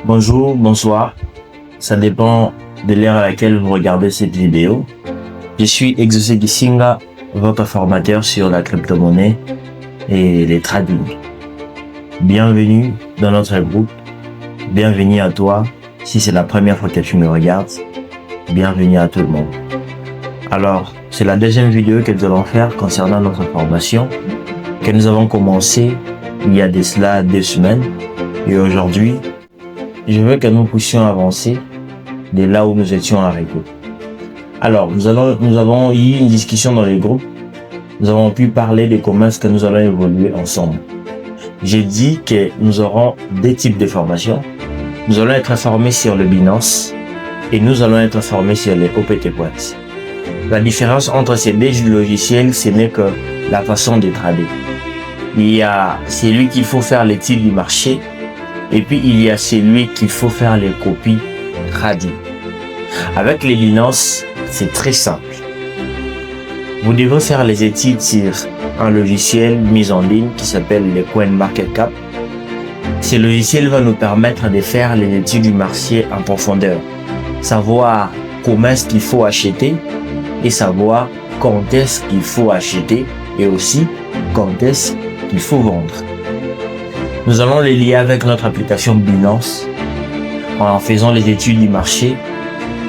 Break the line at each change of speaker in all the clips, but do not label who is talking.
Bonjour, bonsoir. Ça dépend de l'heure à laquelle vous regardez cette vidéo. Je suis Exaucé Gisinga, votre formateur sur la crypto-monnaie et les trading. Bienvenue dans notre groupe. Bienvenue à toi. Si c'est la première fois que tu me regardes, bienvenue à tout le monde. Alors, c'est la deuxième vidéo que nous allons faire concernant notre formation que nous avons commencé il y a de cela 2 semaines. Et aujourd'hui, je veux que nous puissions avancer de là où nous étions arrêtés. Alors, nous avons eu une discussion dans les groupes. Nous avons pu parler de comment est-ce que nous allons évoluer ensemble. J'ai dit que nous aurons 2 types de formations. Nous allons être formés sur le Binance et nous allons être formés sur les OPT Points. La différence entre ces 2 logiciels, ce n'est que la façon de trader. Il y a celui qu'il faut faire l'étude du marché et puis il y a celui qu'il faut faire les copies trading. Avec les Binance, c'est très simple. Vous devez faire les études sur un logiciel mis en ligne qui s'appelle le CoinMarketCap. Ce logiciel va nous permettre de faire les études du marché en profondeur, savoir comment est-ce qu'il faut acheter et savoir quand est-ce qu'il faut acheter et aussi quand est-ce qu'il faut vendre. Nous allons les lier avec notre application Binance en faisant les études du marché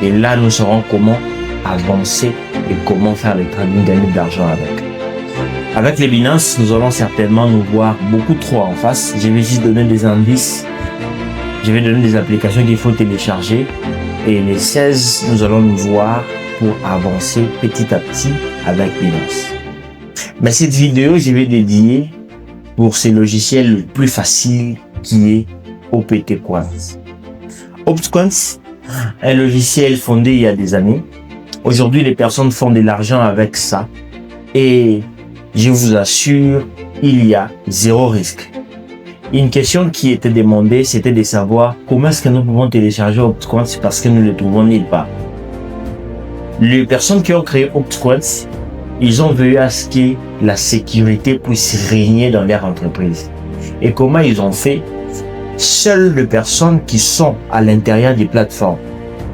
et là nous saurons comment avancer et comment faire le trading, gagner de l'argent avec. Avec les Binance, nous allons certainement nous voir beaucoup trop en face. Je vais juste donner des indices. Je vais donner des applications qu'il faut télécharger et les 16, nous allons nous voir pour avancer petit à petit avec Binance. Mais cette vidéo, je vais dédier pour ces logiciels le plus facile qui est OPT Coins. OPT Coins, un logiciel fondé il y a des années. Aujourd'hui, les personnes font de l'argent avec ça et je vous assure, il y a 0 risque. Une question qui était demandée, c'était de savoir comment est-ce que nous pouvons télécharger OPT Coins parce que nous ne le trouvons nulle part. Les personnes qui ont créé OPT Coins, ils ont veillé à ce que la sécurité puisse régner dans leur entreprise. Et comment ils ont fait? Seules les personnes qui sont à l'intérieur des plateformes,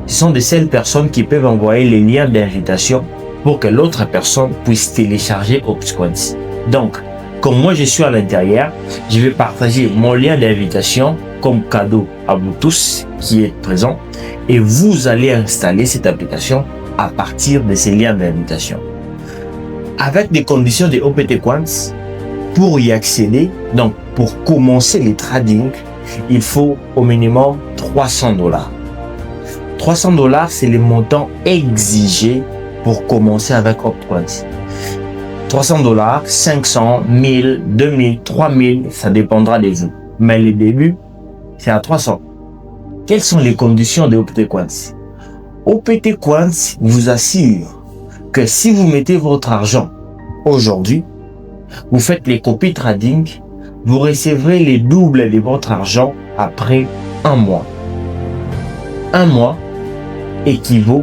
ce sont de celles personnes qui peuvent envoyer les liens d'invitation pour que l'autre personne puisse télécharger OPT Coins. Donc, comme moi je suis à l'intérieur, je vais partager mon lien d'invitation comme cadeau à vous tous qui êtes présents et vous allez installer cette application à partir de ces liens d'invitation. Avec des conditions de OPT Coins, pour y accéder, donc pour commencer les trading, il faut au minimum $300. $300, c'est le montant exigé pour commencer avec OPT Coins. $300, 500, 1000, 2000, 3000, ça dépendra de vous. Mais le début, c'est à 300. Quelles sont les conditions de OPT Coins? OPT Coins vous assure que si vous mettez votre argent aujourd'hui, vous faites les copies trading, vous recevrez le double de votre argent après 1 mois. 1 mois équivaut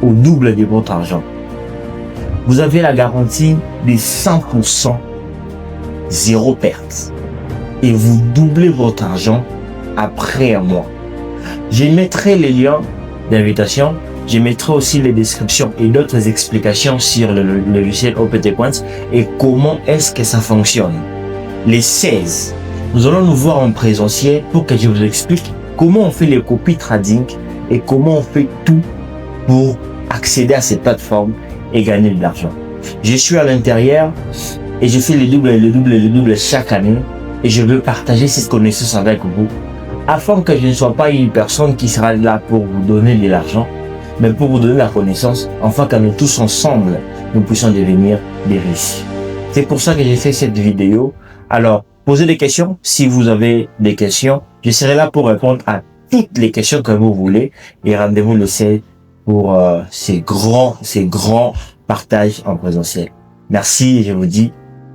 au double de votre argent. Vous avez la garantie de 100%, 0 perte. Et vous doublez votre argent après 1 mois. Je mettrai les liens d'invitation. Je mettrai aussi les descriptions et d'autres explications sur le logiciel OPT Coins et comment est-ce que ça fonctionne. Les 16, nous allons nous voir en présentiel pour que je vous explique comment on fait les copies trading et comment on fait tout pour accéder à ces plateformes et gagner de l'argent. Je suis à l'intérieur et je fais le double chaque année et je veux partager cette connaissance avec vous afin que je ne sois pas une personne qui sera là pour vous donner de l'argent, mais pour vous donner la connaissance, afin que nous tous ensemble, nous puissions devenir des riches. C'est pour ça que j'ai fait cette vidéo. Alors, posez des questions. Si vous avez des questions, je serai là pour répondre à toutes les questions que vous voulez. Et rendez-vous le 16 pour ces grands partages en présentiel. Merci et je vous dis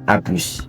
à plus.